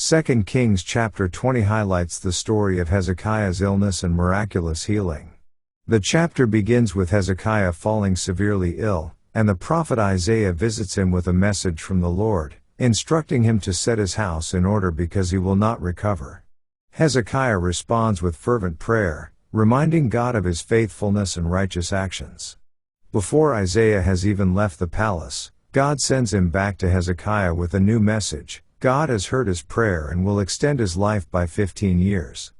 2 Kings chapter 20 highlights the story of Hezekiah's illness and miraculous healing. The chapter begins with Hezekiah falling severely ill, and the prophet Isaiah visits him with a message from the Lord, instructing him to set his house in order because he will not recover. Hezekiah responds with fervent prayer, reminding God of his faithfulness and righteous actions. Before Isaiah has even left the palace, God sends him back to Hezekiah with a new message. God has heard his prayer and will extend his life by 15 years.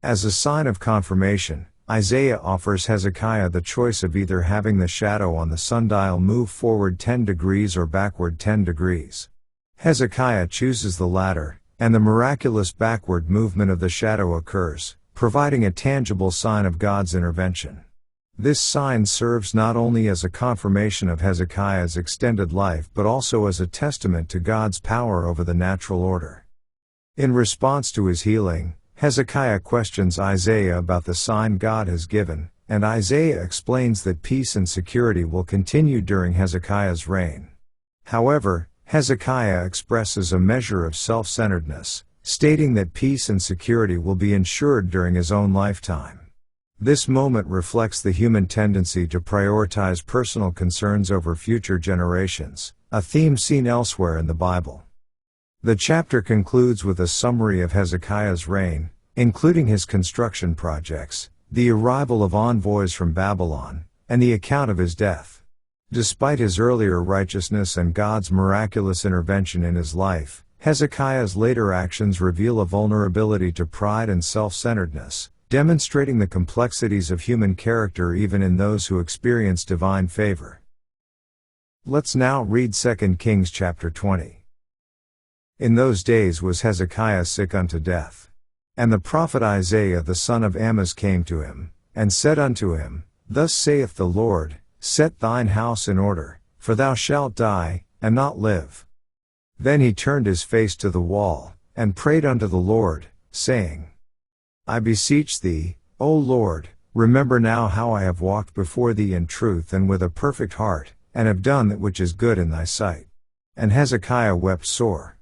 As a sign of confirmation, Isaiah offers Hezekiah the choice of either having the shadow on the sundial move forward 10 degrees or backward 10 degrees. Hezekiah chooses the latter, and the miraculous backward movement of the shadow occurs, providing a tangible sign of God's intervention. This sign serves not only as a confirmation of Hezekiah's extended life but also as a testament to God's power over the natural order. In response to his healing, Hezekiah questions Isaiah about the sign God has given, and Isaiah explains that peace and security will continue during Hezekiah's reign. However, Hezekiah expresses a measure of self-centeredness, stating that peace and security will be ensured during his own lifetime. This moment reflects the human tendency to prioritize personal concerns over future generations, a theme seen elsewhere in the Bible. The chapter concludes with a summary of Hezekiah's reign, including his construction projects, the arrival of envoys from Babylon, and the account of his death. Despite his earlier righteousness and God's miraculous intervention in his life, Hezekiah's later actions reveal a vulnerability to pride and self-centeredness, demonstrating the complexities of human character even in those who experience divine favor. Let's now read 2 Kings chapter 20. In those days was Hezekiah sick unto death. And the prophet Isaiah the son of Amoz came to him, and said unto him, Thus saith the Lord, Set thine house in order, for thou shalt die, and not live. Then he turned his face to the wall, and prayed unto the Lord, saying, I beseech thee, O Lord, remember now how I have walked before thee in truth and with a perfect heart, and have done that which is good in thy sight. And Hezekiah wept sore.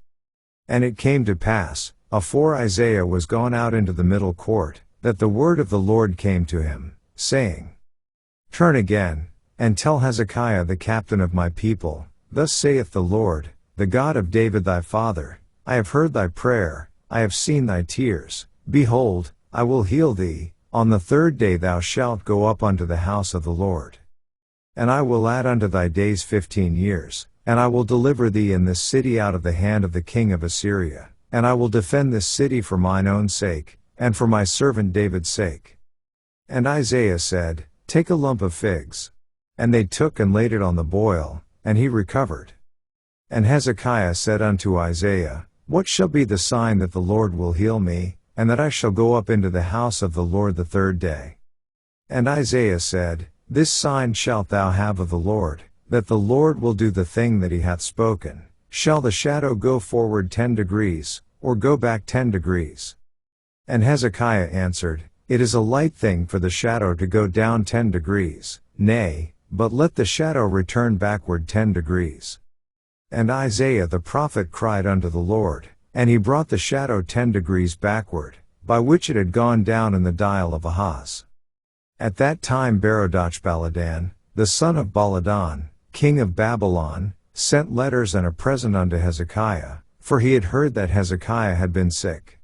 And it came to pass, afore Isaiah was gone out into the middle court, that the word of the Lord came to him, saying, Turn again, and tell Hezekiah the captain of my people, Thus saith the Lord, the God of David thy father, I have heard thy prayer, I have seen thy tears. Behold, I will heal thee, on the third day thou shalt go up unto the house of the Lord. And I will add unto thy days 15 years, and I will deliver thee in this city out of the hand of the king of Assyria, and I will defend this city for mine own sake, and for my servant David's sake. And Isaiah said, Take a lump of figs. And they took and laid it on the boil, and he recovered. And Hezekiah said unto Isaiah, What shall be the sign that the Lord will heal me, and that I shall go up into the house of the Lord the third day? And Isaiah said, This sign shalt thou have of the Lord, that the Lord will do the thing that he hath spoken. Shall the shadow go forward 10 degrees, or go back 10 degrees? And Hezekiah answered, It is a light thing for the shadow to go down 10 degrees, nay, but let the shadow return backward 10 degrees. And Isaiah the prophet cried unto the Lord, and he brought the shadow 10 degrees backward, by which it had gone down in the dial of Ahaz. At that time Berodachbaladan, the son of Baladan, king of Babylon, sent letters and a present unto Hezekiah, for he had heard that Hezekiah had been sick.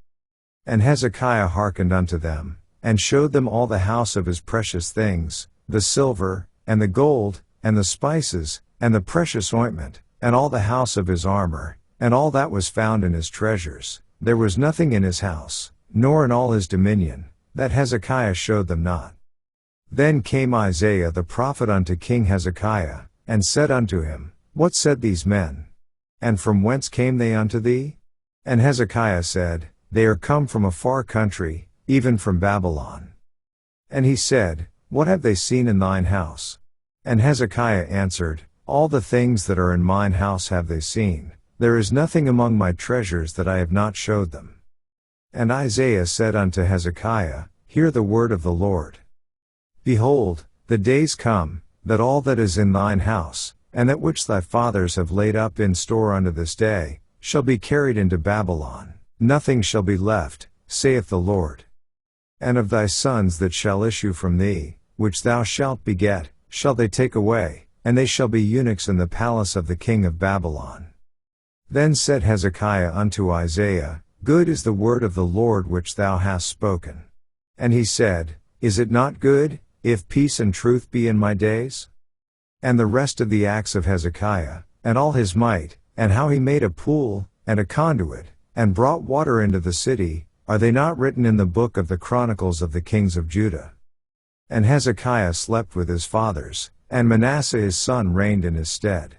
And Hezekiah hearkened unto them, and showed them all the house of his precious things, the silver, and the gold, and the spices, and the precious ointment, and all the house of his armor, and all that was found in his treasures. There was nothing in his house, nor in all his dominion, that Hezekiah showed them not. Then came Isaiah the prophet unto King Hezekiah, and said unto him, What said these men? And from whence came they unto thee? And Hezekiah said, They are come from a far country, even from Babylon. And he said, What have they seen in thine house? And Hezekiah answered, All the things that are in mine house have they seen. There is nothing among my treasures that I have not showed them. And Isaiah said unto Hezekiah, Hear the word of the Lord. Behold, the days come, that all that is in thine house, and that which thy fathers have laid up in store unto this day, shall be carried into Babylon. Nothing shall be left, saith the Lord. And of thy sons that shall issue from thee, which thou shalt beget, shall they take away, and they shall be eunuchs in the palace of the king of Babylon. Then said Hezekiah unto Isaiah, Good is the word of the Lord which thou hast spoken. And he said, Is it not good, if peace and truth be in my days? And the rest of the acts of Hezekiah, and all his might, and how he made a pool, and a conduit, and brought water into the city, are they not written in the book of the Chronicles of the kings of Judah? And Hezekiah slept with his fathers, and Manasseh his son reigned in his stead.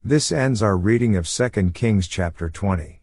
This ends our reading of 2 Kings chapter 20.